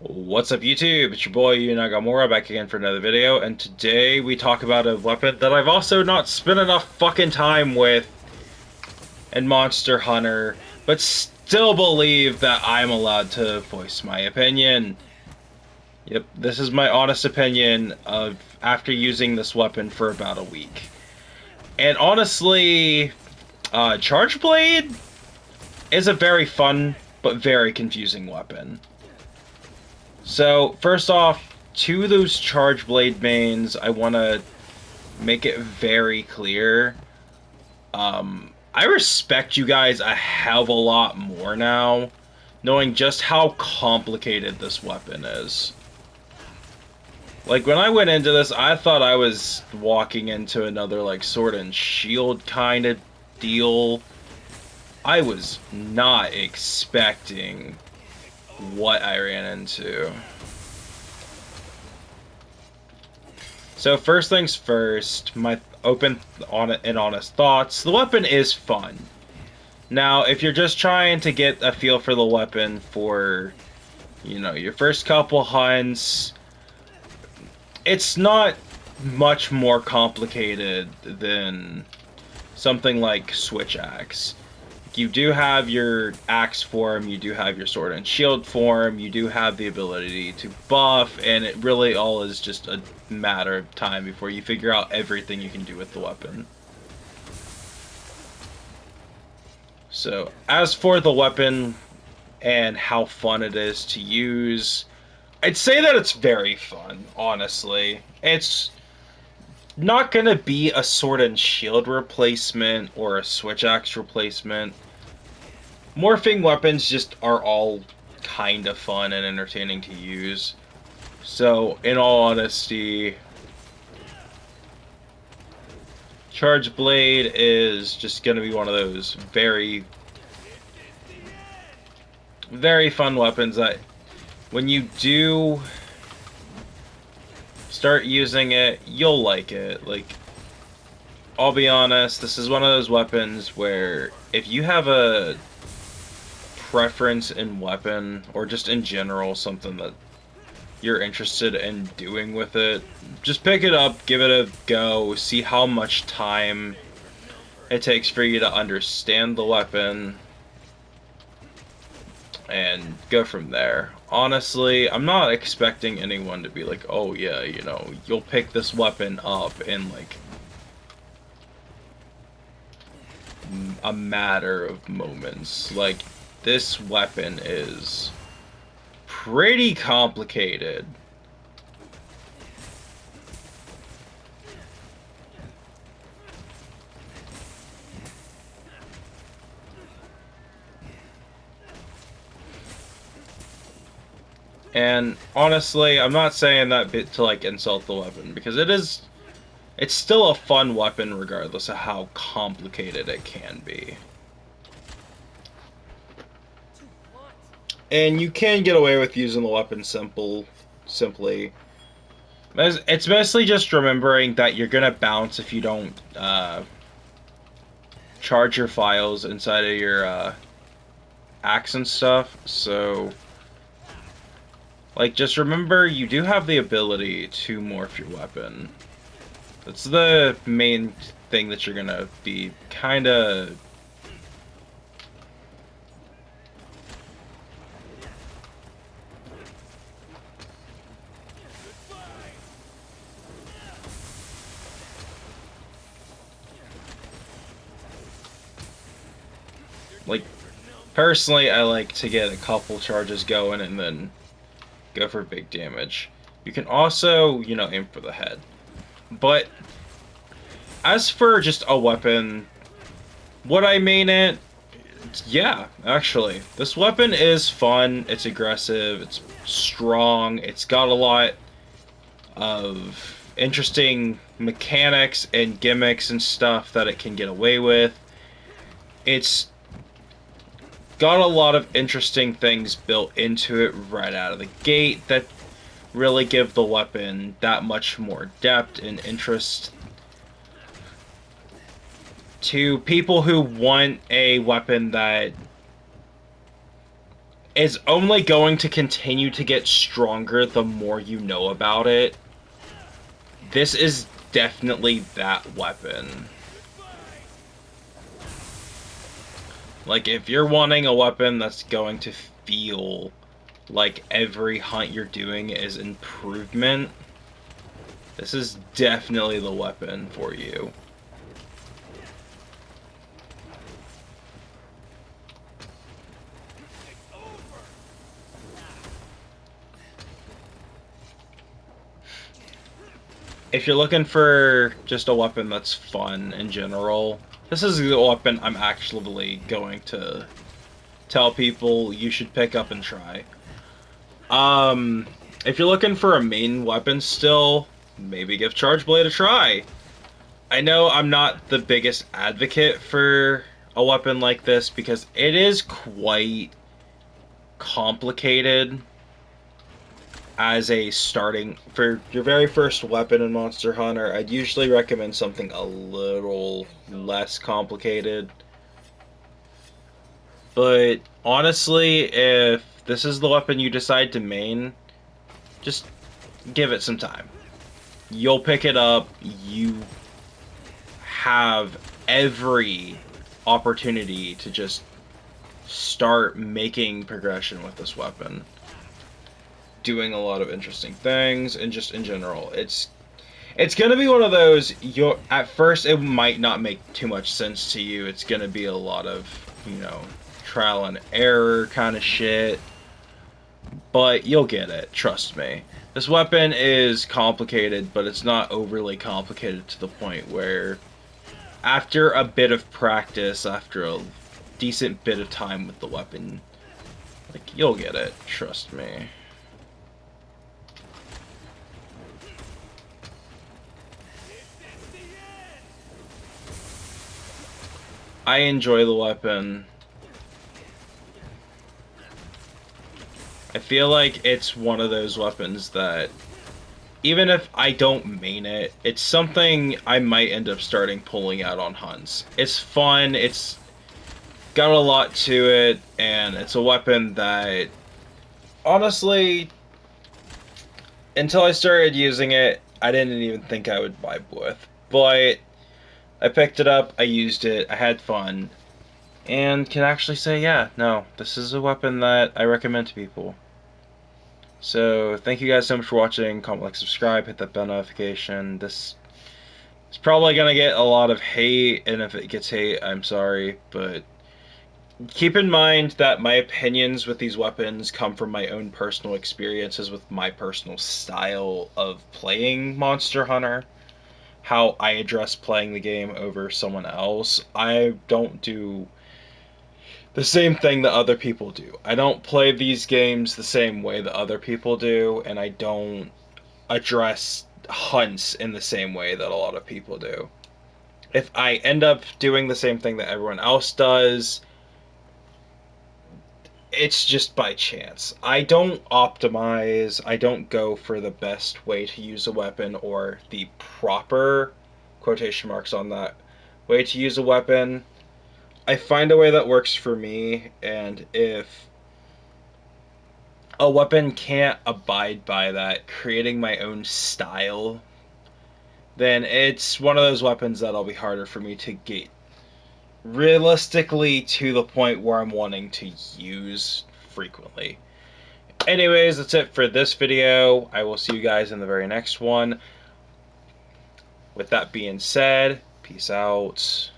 What's up, YouTube? It's your boy Yu Nagamura back again for another video, and today we talk about a weapon that I've also not spent enough fucking time with in Monster Hunter, but still believe that I'm allowed to voice my opinion. Yep, this is my honest opinion of after using this weapon for about a week. And honestly, Chargeblade is a very fun but very confusing weapon. So, first off, to those Chargeblade mains, I want to make it very clear. I respect you guys a hell of a lot more now, knowing just how complicated this weapon is. Like, when I went into this, I thought I was walking into another, like, sword and shield kind of deal. I was not expecting what I ran into. So first things first, my open and honest thoughts. The weapon is fun. Now, if you're just trying to get a feel for the weapon for, your first couple hunts, it's not much more complicated than something like Switch Axe. You do have your axe form, you do have your sword and shield form, you do have the ability to buff, and it really all is just a matter of time before you figure out everything you can do with the weapon. So, as for the weapon and how fun it is to use, I'd say that it's very fun, honestly. It's not gonna be a sword and shield replacement or a switch axe replacement. Morphing weapons just are all kind of fun and entertaining to use. So, in all honesty, Chargeblade is just gonna be one of those very, very fun weapons that when you do start using it, you'll like it. Like, I'll be honest, this is one of those weapons where if you have a preference in weapon, or just in general, something that you're interested in doing with it, just pick it up, give it a go, see how much time it takes for you to understand the weapon, and go from there. Honestly, I'm not expecting anyone to be like, oh yeah, you'll pick this weapon up in like a matter of moments. Like, this weapon is pretty complicated. And honestly, I'm not saying that bit to like insult the weapon, because it's still a fun weapon regardless of how complicated it can be. And you can get away with using the weapon simply. It's mostly just remembering that you're gonna bounce if you don't charge your files inside of your axe and stuff. So, like, just remember you do have the ability to morph your weapon. That's the main thing that you're gonna be kinda like, personally, I like to get a couple charges going and then go for big damage. You can also, aim for the head. But as for just a weapon, would I main it? Yeah, actually. This weapon is fun, it's aggressive, it's strong, it's got a lot of interesting mechanics and gimmicks and stuff that it can get away with. It's got a lot of interesting things built into it right out of the gate that really give the weapon that much more depth and interest. To people who want a weapon that is only going to continue to get stronger the more you know about it. This is definitely that weapon. Like, if you're wanting a weapon that's going to feel like every hunt you're doing is improvement, this is definitely the weapon for you. If you're looking for just a weapon that's fun in general, this is the weapon I'm actually going to tell people you should pick up and try. If you're looking for a main weapon still, maybe give Chargeblade a try. I know I'm not the biggest advocate for a weapon like this because it is quite complicated as a starting for your very first weapon in Monster Hunter. I'd usually recommend something a little less complicated. But honestly, if this is the weapon you decide to main, just give it some time. You'll pick it up. You have every opportunity to just start making progression with this weapon. Doing a lot of interesting things, and just in general, it's gonna be one of those, at first it might not make too much sense to you. It's gonna be a lot of, you know, trial and error kind of shit, but you'll get it, trust me. This weapon is complicated, but it's not overly complicated to the point where after a bit of practice, after a decent bit of time with the weapon, like, you'll get it, trust me. I enjoy the weapon. I feel like it's one of those weapons that, even if I don't main it, it's something I might end up starting pulling out on hunts. It's fun, it's got a lot to it, and it's a weapon that, honestly, until I started using it, I didn't even think I would vibe with. But I picked it up, I used it, I had fun, and can actually say, yeah, no, this is a weapon that I recommend to people. So, thank you guys so much for watching. Comment, like, subscribe, hit that bell notification. This is probably going to get a lot of hate, and if it gets hate, I'm sorry, but keep in mind that my opinions with these weapons come from my own personal experiences with my personal style of playing Monster Hunter. How I address playing the game over someone else. I don't do the same thing that other people do. I don't play these games the same way that other people do, and I don't address hunts in the same way that a lot of people do. If I end up doing the same thing that everyone else does, it's just by chance. I don't optimize, I don't go for the best way to use a weapon or the proper, quotation marks on that, way to use a weapon. I find a way that works for me, and if a weapon can't abide by that, creating my own style, then it's one of those weapons that'll be harder for me to get realistically to the point where I'm wanting to use frequently. Anyways, that's it for this video. I will see you guys in the very next one. With that being said, peace out.